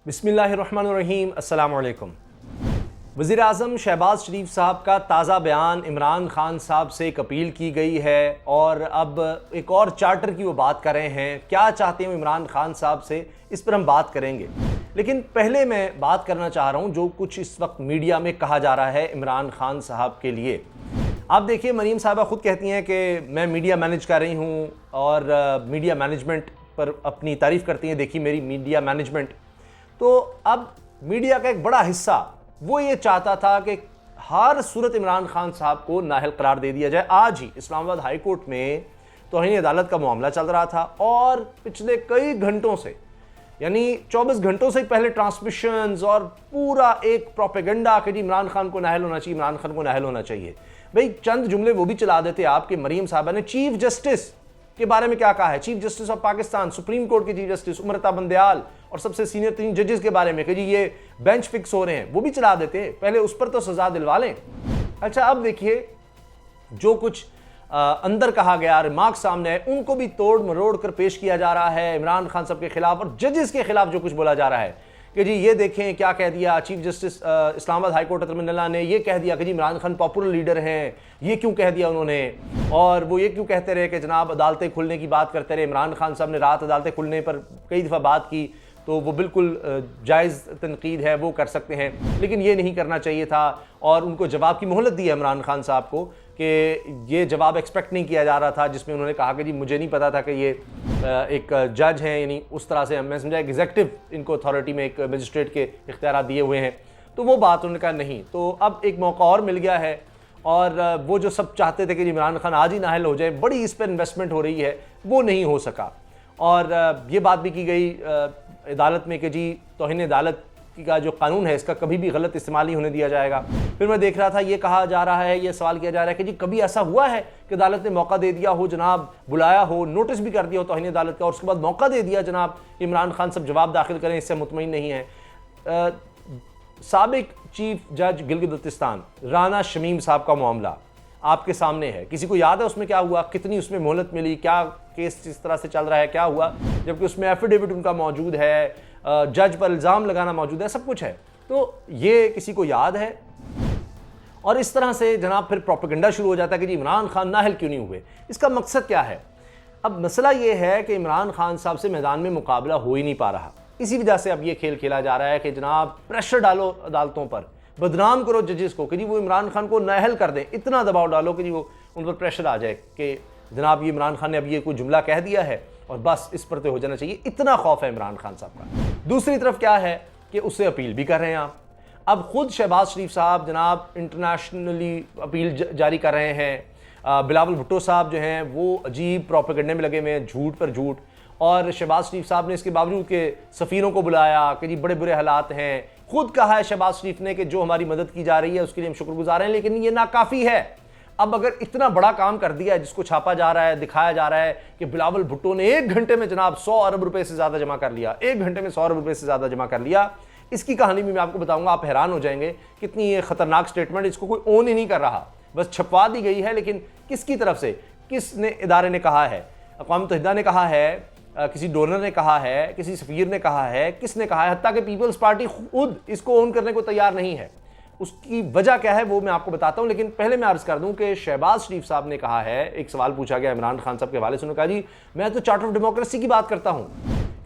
बिस्मिल्लाहिर्रहमानिर्रहीम। अस्सलाम वालेकुम। वज़ीर आज़म शहबाज शरीफ साहब का ताज़ा बयान इमरान खान साहब से एक अपील की गई है और अब एक और चार्टर की वो बात कर रहे हैं। क्या चाहते हैं इमरान खान साहब से, इस पर हम बात करेंगे। लेकिन पहले मैं बात करना चाह रहा हूँ जो कुछ इस वक्त मीडिया में कहा जा रहा है इमरान खान साहब के लिए। आप देखिए, मरीम साहबा ख़ुद कहती हैं कि मैं मीडिया मैनेज कर रही हूँ और मीडिया मैनेजमेंट पर अपनी तारीफ़ करती हैं, देखिए मेरी मीडिया मैनेजमेंट। तो अब मीडिया का एक बड़ा हिस्सा वो ये चाहता था कि हर सूरत इमरान खान साहब को नाअहल करार दे दिया जाए। आज ही इस्लामाबाद हाई कोर्ट में तौहीन अदालत का मामला चल रहा था और पिछले कई घंटों से, यानी 24 घंटों से पहले ट्रांसमिशंस और पूरा एक प्रोपेगेंडा कि जी इमरान खान को नाअहल होना चाहिए, इमरान खान को नाअहल होना चाहिए। भाई चंद जुमले वो भी चला देते आप कि मरीम साहबा ने चीफ जस्टिस के बारे में क्या कहा है, chief justice of Pakistan, supreme court के चीफ जस्टिस उमरता बंदयाल और सबसे सीनियर 3 जजेस के बारे में कि जी ये बेंच फिक्स हो रहे हैं, वो भी चला देते हैं। पहले उस पर तो सजा दिलवा लें। अच्छा, अब देखिए जो कुछ अंदर कहा गया, रिमार्क सामने है, उनको भी तोड़ मरोड़ कर पेश किया जा रहा है इमरान खान साहब के खिलाफ और जजेस के खिलाफ जो कुछ बोला जा रहा है कि जी ये देखें क्या कह दिया chief justice Islamabad high court Athar Minallah ने, ये कह दिया कि जी इमरान खान पॉपुलर लीडर हैं, ये क्यों कह दिया उन्होंने। और वो ये क्यों कहते रहे कि जनाब अदालतें खुलने की बात करते रहे। इमरान खान साहब ने रात अदालतें खुलने पर कई दफ़ा बात की, तो वो बिल्कुल जायज़ तनकीद है, वो कर सकते हैं, लेकिन ये नहीं करना चाहिए था। और उनको जवाब की मोहलत दी है इमरान खान साहब को कि ये जवाब एक्सपेक्ट नहीं किया जा रहा था, जिसमें उन्होंने कहा कि जी मुझे नहीं पता था कि ये एक जज हैं, यानी उस तरह से मैं समझा एग्जेक्टिव इनको अथॉरिटी में एक मजिस्ट्रेट के इख्तियार दिए हुए हैं। तो वो बात उन्होंने कहा नहीं। तो अब एक मौका और मिल गया है और वो जो सब चाहते थे कि इमरान खान आज ही नाअहल हो जाए, बड़ी इस पर इन्वेस्टमेंट हो रही है, वो नहीं हो सका। और ये बात भी की गई अदालत में कि जी तौहीन अदालत का जो कानून है इसका कभी भी गलत इस्तेमाल नहीं होने दिया जाएगा। फिर मैं देख रहा था ये कहा जा रहा है, ये सवाल किया जा रहा है कि जी कभी ऐसा हुआ है कि अदालत ने मौका दे दिया हो, जनाब बुलाया हो, नोटिस भी कर दिया हो तौहीन अदालत का और उसके बाद मौका दे दिया जनाब इमरान खान सब जवाब दाखिल करें, इससे मुतमईन नहीं है। साबिक चीफ जज गिलगित-बल्तिस्तान राना शमीम साहब का मामला आपके सामने है। किसी को याद है उसमें क्या हुआ, कितनी उसमें मोहलत मिली, क्या केस इस तरह से चल रहा है, क्या हुआ, जबकि उसमें एफिडेविट उनका मौजूद है, जज पर इल्ज़ाम लगाना मौजूद है, सब कुछ है। तो ये किसी को याद है। और इस तरह से जनाब फिर प्रोपेगेंडा शुरू हो जाता है कि जी इमरान खान नाअहल क्यों नहीं हुए, इसका मकसद क्या है। अब मसला ये है कि इमरान खान साहब से मैदान में मुकाबला हो ही नहीं पा रहा। इसी वजह से अब ये खेल खेला जा रहा है कि जनाब प्रेशर डालो अदालतों पर, बदनाम करो जजेस को कि जी वो इमरान खान को नाअहल कर दें, इतना दबाव डालो कि जी वो उन पर प्रेशर आ जाए कि जनाब ये इमरान खान ने अब ये कोई जुमला कह दिया है और बस इस पर तो हो जाना चाहिए। इतना खौफ है इमरान खान साहब का। दूसरी तरफ क्या है कि उससे अपील भी कर रहे हैं आप। अब खुद शहबाज शरीफ साहब जनाब इंटरनेशनली अपील जारी कर रहे हैं। बिलावल भुट्टो साहब जो हैं वो अजीब प्रोपेगेंडे में लगे हुए हैं, झूठ पर झूठ। और शहबाज शरीफ साहब ने इसके बावजूद के सफ़ीरों को बुलाया कि जी बड़े बुरे हालात हैं। खुद कहा है शहबाज शरीफ ने कि जो हमारी मदद की जा रही है उसके लिए हम शुक्रगुजार हैं, लेकिन ये नाकाफ़ी है। अब अगर इतना बड़ा काम कर दिया है, जिसको छापा जा रहा है, दिखाया जा रहा है कि बिलावल भुट्टो ने 1 घंटे में जनाब 100 अरब रुपए से ज़्यादा जमा कर लिया, 1 घंटे में 100 अरब रुपए से ज़्यादा जमा कर लिया, इसकी कहानी भी मैं आपको बताऊंगा, आप हैरान हो जाएंगे कितनी ये खतरनाक स्टेटमेंट। इसको कोई ओन ही नहीं कर रहा, बस छपवा दी गई है, लेकिन किसकी तरफ से, किसने इदारे ने कहा है, अक़वाम मुत्तहिदा ने कहा है, किसी डोनर ने कहा है, किसी सफ़ीर ने कहा है, किसने कहा है, हत्ता कि पीपल्स पार्टी खुद इसको ओन करने को तैयार नहीं है। उसकी वजह क्या है वो मैं आपको बताता हूं, लेकिन पहले मैं अर्ज कर दूं कि शहबाज शरीफ साहब ने कहा है, एक सवाल पूछा गया इमरान खान साहब के हवाले से, उन्होंने कहा जी मैं तो चार्टर ऑफ डेमोक्रेसी की बात करता हूं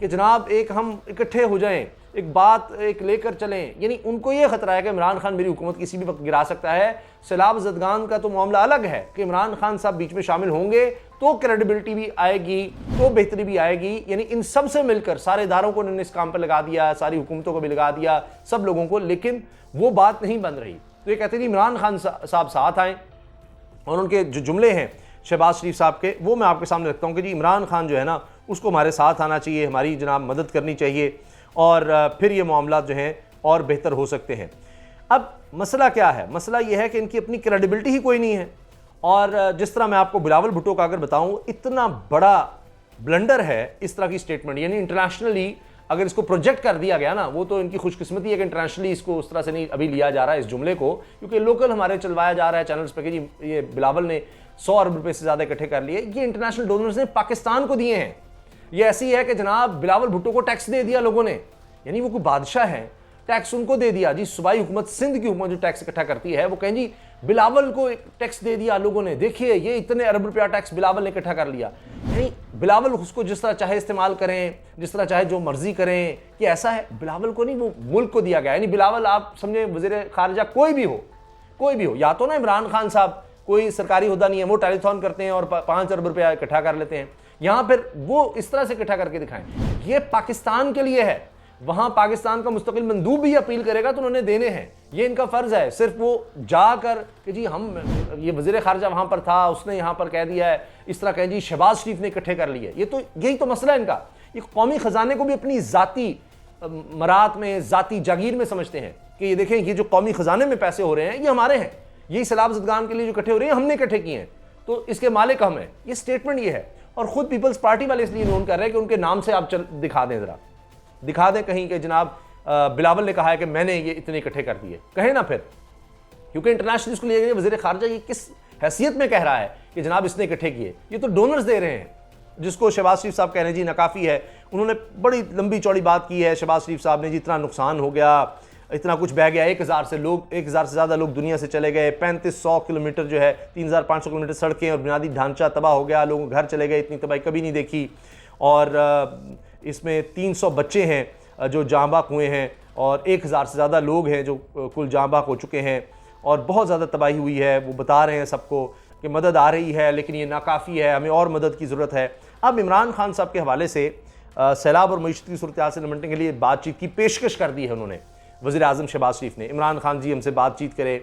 कि जनाब एक हम इकट्ठे हो जाएं, एक बात एक लेकर चलें। यानी उनको ये खतरा है कि इमरान खान मेरी हुकूमत किसी भी वक्त गिरा सकता है। सैलाब जदगान का तो मामला अलग है कि इमरान खान साहब बीच में शामिल होंगे तो क्रेडिबिलिटी भी आएगी, तो बेहतरी भी आएगी। यानी इन सब से मिलकर सारे इदारों को उन्होंने इस काम पर लगा दिया, सारी हुकूमतों को भी लगा दिया, सब लोगों को, लेकिन वो बात नहीं बन रही। तो ये कहते थे इमरान खान साहब साथ आए और उनके जो जुमले हैं शहबाज शरीफ साहब के, वो मैं आपके सामने रखता हूँ कि जी इमरान खान जो है ना उसको हमारे साथ आना चाहिए, हमारी जनाब मदद करनी चाहिए और फिर ये मामला जो हैं और बेहतर हो सकते हैं। अब मसला क्या है, मसला ये है कि इनकी अपनी क्रेडिबिलिटी ही कोई नहीं है। और जिस तरह मैं आपको बिलावल भुट्टो का अगर बताऊं, इतना बड़ा ब्लंडर है इस तरह की स्टेटमेंट, यानी इंटरनेशनली अगर इसको प्रोजेक्ट कर दिया गया ना, वो तो इनकी खुशकिस्मती है कि इंटरनेशनली इसको उस तरह से नहीं अभी लिया जा रहा है इस जुमले को, क्योंकि लोकल हमारे चलवाया जा रहा है चैनल्स पे कि जी ये बिलावल ने 100 अरब रुपए से ज़्यादा इकट्ठे कर लिए। ये इंटरनेशनल डोनर्स ने पाकिस्तान को दिए हैं। ये ऐसी है कि जनाब बिलावल भुट्टो को टैक्स दे दिया लोगों ने, यानी वो कोई बादशाह है, टैक्स उनको दे दिया जी। सूबाई हुकूमत, सिंध की हुकूमत जो टैक्स इकट्ठा करती है, वो कहें जी बिलावल को एक टैक्स दे दिया लोगों ने, देखिए ये इतने अरब रुपया टैक्स बिलावल ने इकट्ठा कर लिया। नहीं, बिलावल उसको जिस तरह चाहे इस्तेमाल करें, जिस तरह चाहे जो मर्जी करें, कि ऐसा है। बिलावल को नहीं, वो मुल्क को दिया गया। यानी बिलावल आप समझे वज़ीर खारजा कोई भी हो, या तो ना इमरान खान साहब कोई सरकारी हुद्दा नहीं है, वो टेलीथॉन करते हैं और 5 अरब रुपया इकट्ठा कर लेते हैं, यहाँ फिर वो इस तरह से इकट्ठा करके दिखाएं। ये पाकिस्तान के लिए है, वहां पाकिस्तान का मुस्तकिल मंदूब भी अपील करेगा तो उन्होंने देने हैं, ये इनका फर्ज है। सिर्फ वो जाकर कि जी हम, ये वज़ीर खारजा वहां पर था, उसने यहाँ पर कह दिया है, इस तरह कहें जी शहबाज शरीफ ने इकट्ठे कर लिए, ये तो यही तो मसला है इनका। ये कौमी खजाने को भी अपनी जाती मरात में, जाती जागीर में समझते हैं कि ये देखें, ये जो कौमी खजाने में पैसे हो रहे हैं ये हमारे हैं, यही सैलाब ज़दगान के लिए जो इकट्ठे हो रहे हैं हमने इकट्ठे किए हैं, तो इसके मालिक हम हैं। ये स्टेटमेंट ये है। और खुद पीपल्स पार्टी वाले इसलिए नोन कर रहे हैं कि उनके नाम से आप दिखा दें, जरा दिखा दें कहीं कि जनाब बिलावल ने कहा है कि मैंने ये इतने इकट्ठे कर दिए, कहे ना फिर, क्योंकि इंटरनेशनल इसको लिए गए वज़ीर खारजा ये किस हैसियत में कह रहा है कि जनाब इसने इकट्ठे किए, ये तो डोनर्स दे रहे हैं, जिसको शहबाज शरीफ साहब कह रहे हैं जी नाकाफ़ी है। उन्होंने बड़ी लंबी चौड़ी बात की है शहबाज शरीफ साहब ने, जितना नुकसान हो गया, इतना कुछ बह गया, 1000 से ज़्यादा लोग दुनिया से चले गए, 3500 किलोमीटर जो है 3500 किलोमीटर सड़कें और बुनियादी ढांचा तबाह हो गया, लोगों घर चले गए, इतनी तबाही कभी नहीं देखी। और इसमें 300 बच्चे हैं जो जाँ बाक हुए हैं और 1000 से ज़्यादा लोग हैं जो कुल जाँ बाक हो चुके हैं और बहुत ज़्यादा तबाही हुई है। वो बता रहे हैं सबको कि मदद आ रही है लेकिन ये नाकाफ़ी है, हमें और मदद की ज़रूरत है। अब इमरान खान साहब के हवाले से सैलाब और मईशत की सूरत हाल से निपटने के लिए बातचीत की पेशकश कर दी है उन्होंने। वज़ीर आज़म शहबाज शरीफ ने, इमरान खान जी हमसे बातचीत करें,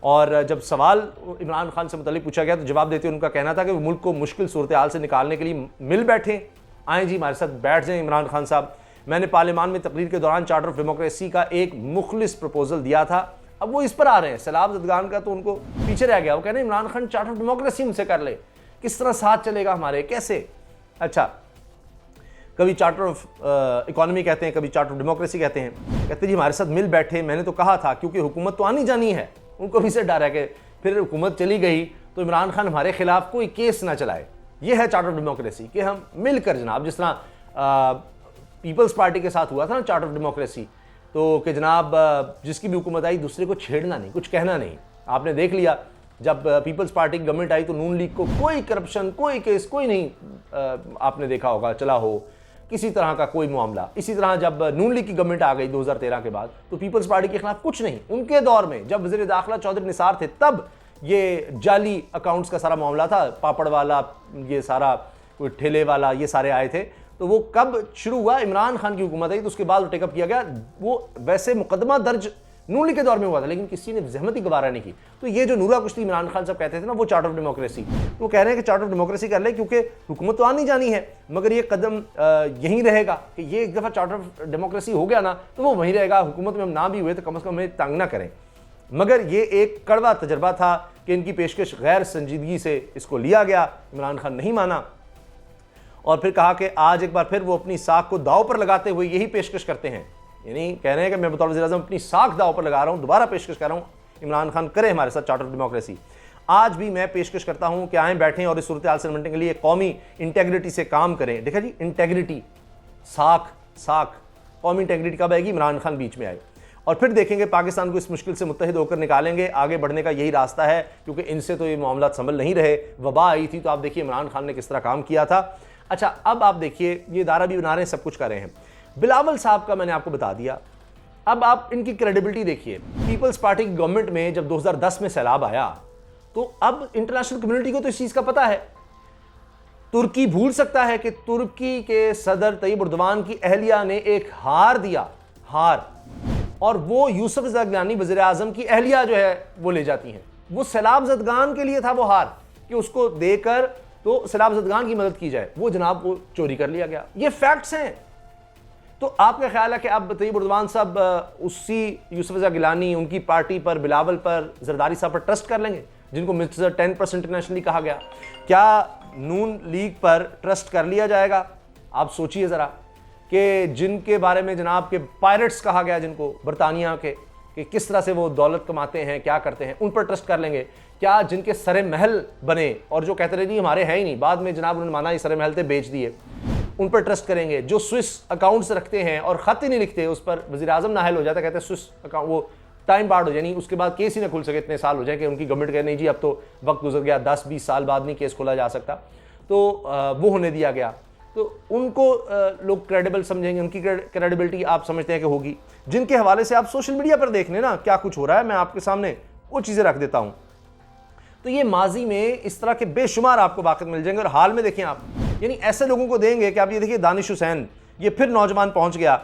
और जब सवाल इमरान खान से मुतालिक पूछा गया तो जवाब देते हुए उनका कहना था कि वो मुल्क को मुश्किल सूरत हाल से निकालने के लिए मिल बैठे, आएँ जी हमारे साथ बैठ जाएँ इमरान खान साहब। मैंने पार्लियामान में तकरीर के दौरान चार्टर ऑफ डेमोक्रेसी का एक मुखलिस प्रपोजल दिया था, अब वो इस पर आ रहे हैं। सैलाब ज़दगान का तो उनको पीछे रह गया, वो कह रहे हैं Imran Khan charter of democracy उनसे कर ले, किस तरह साथ चलेगा हमारे, कैसे। अच्छा, कभी चार्टर ऑफ इकोनॉमी कहते हैं, कभी चार्टर ऑफ डेमोक्रेसी कहते हैं, कहते जी हमारे साथ मिल बैठे, मैंने तो कहा था, क्योंकि हुकूमत तो आनी जानी है, उनको भी से डर है कि फिर हुकूमत चली गई तो इमरान खान हमारे खिलाफ कोई केस ना चलाए। ये है चार्टर ऑफ डेमोक्रेसी कि हम मिलकर जनाब, जिस तरह पीपल्स पार्टी के साथ हुआ था ना चार्टर ऑफ डेमोक्रेसी, तो कि जनाब जिसकी भी हुकूमत आई दूसरे को छेड़ना नहीं, कुछ कहना नहीं। आपने देख लिया जब पीपल्स पार्टी की गवर्नमेंट आई तो नून लीग को कोई करप्शन, कोई केस, कोई नहीं, आपने देखा होगा चला हो किसी तरह का कोई मामला। इसी तरह जब नून लीग की गवर्नमेंट आ गई 2013 के बाद तो पीपल्स पार्टी के खिलाफ कुछ नहीं। उनके दौर में जब वज़ीर दाखिला चौधरी निसार थे तब ये जाली अकाउंट्स का सारा मामला था, पापड़ वाला, ये सारा कोई ठेले वाला, ये सारे आए थे। तो वो कब शुरू हुआ, इमरान खान की हुकूमत आई तो उसके बाद टेकअप किया गया। वो वैसे मुकदमा दर्ज नून लीग के दौर में हुआ था लेकिन किसी ने जहमत ही गवारा नहीं की। तो ये जो नूरा कुश्ती इमरान खान साहब कहते थे ना, वो चार्टर ऑफ डेमोक्रेसी, वो कह रहे हैं कि चार्टर ऑफ डेमोक्रेसी कर ले क्योंकि हुकूमत तो आनी जानी है, मगर ये कदम यहीं रहेगा कि ये एक दफ़ा चार्टर ऑफ डेमोक्रेसी हो गया ना तो वो वहीं रहेगा। हुकूमत में हम ना भी हुए तो कम से कम हमें तंग ना करें। मगर ये एक कड़वा तजर्बा था कि इनकी पेशकश गैर संजीदगी से इसको लिया गया, इमरान खान नहीं माना और फिर कहा कि आज एक बार फिर वो अपनी साख को दाव पर लगाते हुए यही पेशकश करते हैं। यानी कह रहे हैं कि मैं बतौर वज़ीर आज़म अपनी साख दाव पर लगा रहा हूँ, दोबारा पेशकश कर रहा हूँ, इमरान खान करे हमारे साथ चार्टर ऑफ डेमोक्रेसी। आज भी मैं पेशकश करता हूँ कि आएँ बैठें और इस सूरत हाल से निपटने के लिए कौमी इंटेग्रिटी से काम करें। देखा जी, इंटेग्रिटी, साख कौमी इंटेग्रिटी कब आएगी, इमरान खान बीच में आए और फिर देखेंगे पाकिस्तान को इस मुश्किल से मुत्तहिद होकर निकालेंगे। आगे बढ़ने का यही रास्ता है क्योंकि इनसे तो ये मामला संभल नहीं रहे। वबा आई थी तो आप देखिए इमरान खान ने किस तरह काम किया था। अच्छा, अब आप देखिए ये इदारा भी बना रहे हैं, सब कुछ कर रहे हैं। बिलावल साहब का मैंने आपको बता दिया। अब आप इनकी क्रेडिबिलिटी देखिए। पीपल्स पार्टी की गवर्नमेंट में जब 2010 में सैलाब आया तो अब इंटरनेशनल कम्युनिटी को तो इस चीज़ का पता है। तुर्की भूल सकता है कि तुर्की के सदर तैयब उर्दवान की अहलिया ने एक हार दिया, हार, और वो यूसुफ ज़दगानी वज़ीर आज़म की अहलिया जो है वो ले जाती हैं। वो सैलाब ज़दगान के लिए था वो हार कि उसको देकर तो सैलाब ज़दगान की मदद की जाए, वो जनाब वो चोरी कर लिया गया। ये फैक्ट्स हैं। तो आपका ख्याल है कि अब तैयब उर्दवान साहब उसी यूसुफ गिलानी, उनकी पार्टी पर, बिलावल पर, जरदारी साहब पर ट्रस्ट कर लेंगे जिनको मिस्टर 10% इंटरनेशनली कहा गया? क्या नून लीग पर ट्रस्ट कर लिया जाएगा? आप सोचिए ज़रा कि जिनके बारे में जनाब के पायरेट्स कहा गया, जिनको बरतानिया के, कि किस तरह से वो दौलत कमाते हैं, क्या करते हैं, उन पर ट्रस्ट कर लेंगे? क्या जिनके सरे महल बने और जो कहते रहे जी हमारे हैं ही नहीं, बाद में जनाब उन्होंने माना ये सरे महल थे, बेच दिए, उन पर ट्रस्ट करेंगे। जो स्विस अकाउंट्स रखते हैं और खत ही नहीं लिखते, उस पर वज़ीर-ए-आज़म नाअहल हो जाता है, कहते हैं स्विस अकाउंट वो टाइम बार्ड हो जाए, यानी उसके बाद केस ही ना खुल सके, इतने साल हो जाए कि उनकी गवर्नमेंट कहे नहीं जी अब तो वक्त गुजर गया, 10-20 साल बाद नहीं केस खोला जा सकता, तो वो होने दिया गया। तो उनको लोग क्रेडिबल समझेंगे, उनकी क्रेडिबिलिटी आप समझते हैं कि होगी। जिनके हवाले से आप सोशल मीडिया पर देख लें ना क्या कुछ हो रहा है, मैं आपके सामने वो चीज़ें रख देता हूँ। तो ये माजी में इस तरह के बेशुमार आपको वाक़िअत मिल जाएंगे। और हाल में देखें आप, यानी ऐसे लोगों को देंगे कि आप ये देखिए, दानिश हुसैन ये फिर नौजवान पहुँच गया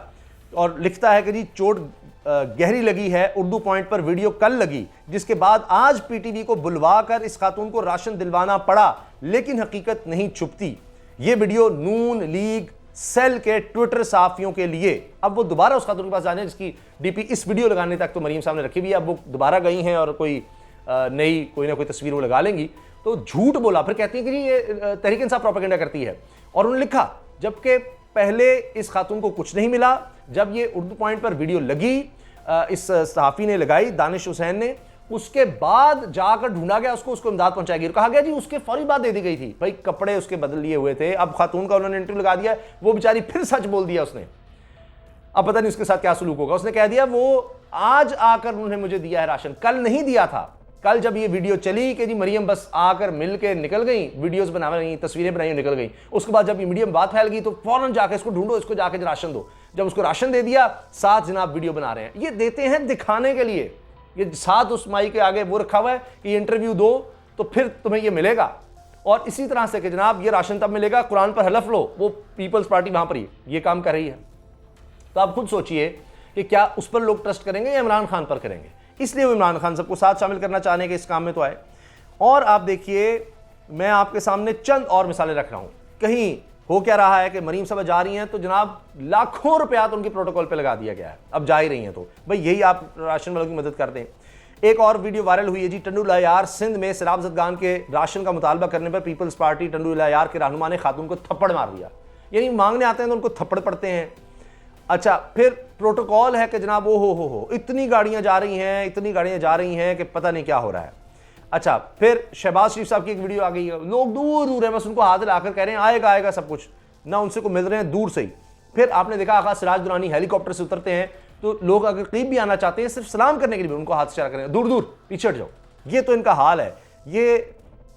और लिखता है कि जी चोट गहरी लगी है, उर्दू पॉइंट पर वीडियो कल लगी, जिसके बाद आज पीटीवी को बुलवा कर इस खातून को राशन दिलवाना पड़ा, लेकिन हकीकत नहीं छुपती। ये वीडियो नून लीग सेल के ट्विटर साफियों के लिए। अब वो दोबारा उस खातून के पास जाने जिसकी डीपी इस वीडियो लगाने तक तो मरीम साहब ने रखी हुई है, अब वो दोबारा गई हैं और कोई नई कोई ना कोई तस्वीर वो लगा लेंगी, तो झूठ बोला। फिर कहती हैं कि जी ये तहरीक इंसाफ प्रोपेगेंडा करती है। और उन्होंने लिखा, जबकि पहले इस खातून को कुछ नहीं मिला, जब ये उर्दू पॉइंट पर वीडियो लगी, इस सहाफ़ी ने लगाई, दानिश हुसैन ने, उसके बाद जाकर ढूंढा गया उसको इमदाद पहुंचाई गई। कहा गया जी उसके फौरी बाद दे दी गई थी। भाई कपड़े उसके बदल लिए हुए थे, अब खातून का उन्होंने इंटरव्यू लगा दिया, वो बेचारी फिर सच बोल दिया उसने। अब पता नहीं उसके साथ क्या सलूक होगा। उसने कह दिया वो आज आकर उन्होंने मुझे दिया है राशन, कल नहीं दिया था। कल जब ये वीडियो चली कि जी मरियम बस आकर मिल के निकल गई, वीडियोस बना रही, तस्वीरें बनाई, निकल गई, उसके बाद जब ये मीडिया में बात फैल गई तो फौरन जाकर इसको ढूंढो, इसको जाके राशन दो। जब उसको राशन दे दिया, साथ जनाब वीडियो बना रहे हैं। ये देते हैं दिखाने के लिए, ये साथ उस माई के आगे वो रखा हुआ है कि इंटरव्यू दो तो फिर तुम्हें ये मिलेगा। और इसी तरह से कि जनाब ये राशन तब मिलेगा, कुरान पर हलफ लो, वो पीपल्स पार्टी वहां पर ये काम कर रही है। तो आप खुद सोचिए कि क्या उस पर लोग ट्रस्ट करेंगे या इमरान खान पर करेंगे। इसलिए वो इमरान खान सबको साथ शामिल करना चाहने के इस काम में तो आए। और आप देखिए, मैं आपके सामने चंद और मिसालें रख रहा हूं। कहीं हो क्या रहा है कि मरीम साहब जा रही हैं तो जनाब लाखों रुपया तो उनके प्रोटोकॉल पे लगा दिया गया है। अब जा ही रही हैं तो भाई यही आप राशन वालों की मदद कर दें। एक और वीडियो वायरल हुई है जी, टंडू लायार सिंध में सैलाब ज़दगान के राशन का मुतालबा करने पर पीपल्स पार्टी टंडू लायार के रहनुमा ने खातून को थप्पड़ मार दिया। यानी मांगने आते हैं तो उनको थप्पड़ पड़ते हैं। अच्छा, फिर प्रोटोकॉल है कि जनाब वो हो इतनी गाड़ियां जा रही हैं, इतनी गाड़ियां जा रही हैं कि पता नहीं क्या हो रहा है। अच्छा, फिर शहबाज शरीफ साहब की एक वीडियो आ गई है, लोग दूर दूर है, बस उनको हाथ लाकर कह रहे हैं आएगा आएगा सब कुछ, ना उनसे को मिल रहे हैं दूर से ही। फिर आपने देखा आका सिराज दुरानी हेलीकॉप्टर से उतरते हैं तो लोग अगर करीब भी आना चाहते हैं सिर्फ सलाम करने के लिए भी उनको हाथ इशारा करेंगे, दूर दूर पीछे हट जाओ। ये तो इनका हाल है, ये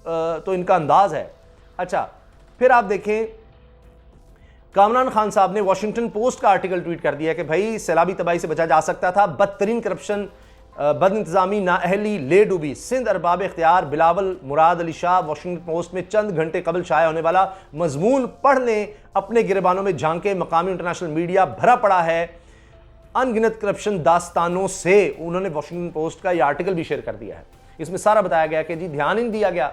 तो इनका अंदाज है। अच्छा, फिर आप देखें, कामरान खान साहब ने वॉशिंगटन पोस्ट का आर्टिकल ट्वीट कर दिया कि भाई सैलाबी तबाही से बचा जा सकता था, बदतरीन करप्शन, बद इंतजामी, नाअहली ले डूबी, सिंध अरबाब इख्तियार बिलावल मुराद अली शाह। वॉशिंगटन पोस्ट में चंद घंटे कबल शाया होने वाला मजमून पढ़ लें, अपने गिरबानों में झांके, मकामी इंटरनेशनल मीडिया भरा पड़ा है अनगिनत करप्शन दास्तानों से। उन्होंने वॉशिंगटन पोस्ट का यह आर्टिकल भी शेयर कर दिया है। इसमें सारा बताया गया कि जी ध्यान ही नहीं दिया गया,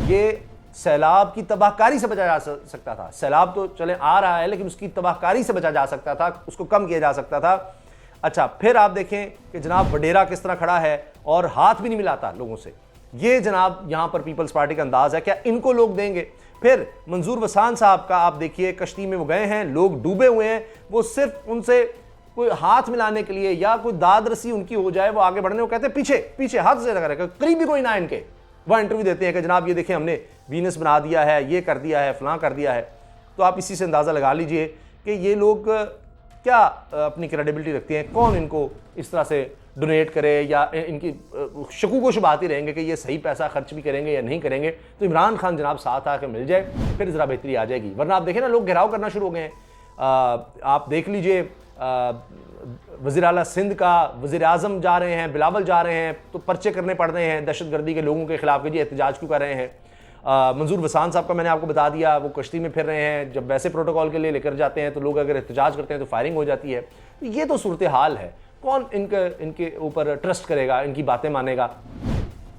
ये सैलाब की तबाहकारी से बचा जा सकता था। सैलाब तो चले आ रहा है लेकिन उसकी तबाहकारी से बचा जा सकता था, उसको कम किया जा सकता था। अच्छा, फिर आप देखें कि जनाब वडेरा किस तरह खड़ा है और हाथ भी नहीं मिलाता लोगों से। ये जनाब यहाँ पर पीपल्स पार्टी का अंदाज है, क्या इनको लोग देंगे? फिर मंजूर वसान साहब का आप देखिए, कश्ती में वो गए हैं, लोग डूबे हुए हैं, वो सिर्फ उनसे कोई हाथ मिलाने के लिए या कोई दाद रसी उनकी हो जाए वो आगे बढ़ने, वो कहते हैं पीछे पीछे हाथ से लगा रखा, करीब भी कोई ना इनके। वह इंटरव्यू देते हैं कि जनाब ये देखें हमने वीनस बना दिया है, ये कर दिया है, फलां कर दिया है। तो आप इसी से अंदाज़ा लगा लीजिए कि ये लोग क्या अपनी क्रेडिबिलिटी रखते हैं, कौन इनको इस तरह से डोनेट करे या इनकी शकूक व शुबहात ही रहेंगे कि ये सही पैसा खर्च भी करेंगे या नहीं करेंगे। तो इमरान खान जनाब साथ आकर मिल जाए फिर ज़रा बेहतरी आ जाएगी। वरना आप देखें ना, लोग घेराव करना शुरू हो गए हैं। आप देख लीजिए, वज़ीर आला सिंध का वज़ीर आज़म जा रहे हैं, बिलावल जा रहे हैं, तो पर्चे करने पड़ रहे हैं दहशतगर्दी के लोगों के खिलाफ कि जी एहतजाज क्यों कर रहे हैं। मंजूर वसान साहब का मैंने आपको बता दिया, वो कश्ती में फिर रहे हैं, जब वैसे प्रोटोकॉल के लिए लेकर जाते हैं तो लोग अगर एहतजाज करते हैं तो फायरिंग हो जाती है। ये तो सूरत हाल है, कौन इनके ऊपर ट्रस्ट करेगा, इनकी बातें मानेगा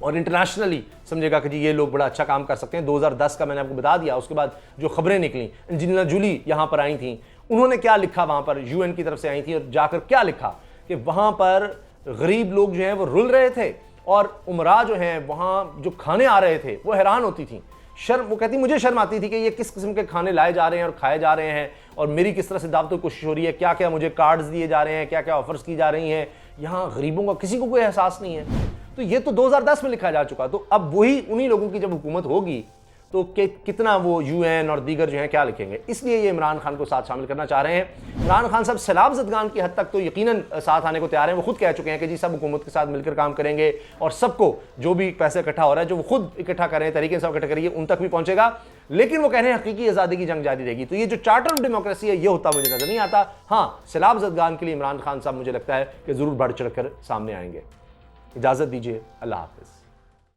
और इंटरनेशनली समझेगा कि जी ये लोग बड़ा अच्छा काम कर सकते हैं। 2010 का मैंने आपको बता दिया, उसके बाद जो खबरें निकली, एंजेलिना जूली यहाँ पर आई थी, उन्होंने क्या लिखा, वहाँ पर यूएन की तरफ से आई थी और जाकर क्या लिखा कि वहाँ पर गरीब लोग जो हैं वो रुल रहे थे और उमरा जो हैं वहाँ जो खाने आ रहे थे वो हैरान होती थी। शर्म, वो कहती मुझे शर्म आती थी कि ये किस किस्म के खाने लाए जा रहे हैं और खाए जा रहे हैं और मेरी किस तरह से दावत कोशिश हो रही है, क्या क्या मुझे कार्ड्स दिए जा रहे हैं, क्या क्या ऑफर्स की जा रही हैं। यहाँ गरीबों का किसी को कोई एहसास नहीं है। तो ये तो 2010 में लिखा जा चुका। तो अब वही उन्हीं लोगों की जब हुकूमत होगी तो कितना वो यूएन और दीगर जो हैं क्या लिखेंगे। इसलिए ये इमरान खान को साथ शामिल करना चाह रहे हैं। इमरान खान साहब सैलाब ज़दगान की हद तक तो यकीनन साथ आने को तैयार हैं। वो खुद कह चुके हैं कि जी सब हुकूमत के साथ मिलकर काम करेंगे और सबको जो भी पैसे इकट्ठा हो रहा है जो वो खुद इकट्ठा कर रहे हैं तरीके से इकट्ठा करिए उन तक भी पहुंचेगा। लेकिन वो कह रहे हैं हकीकी आज़ादी की जंग जारी रहेगी। तो ये जो चार्टर ऑफ डेमोक्रेसी है ये होता मुझे नजर नहीं आता। हाँ, सैलाब ज़दगान के लिए इमरान खान साहब मुझे लगता है कि ज़रूर बढ़ चढ़ कर सामने आएंगे। इजाज़त दीजिए, अल्लाह हाफ़िज़।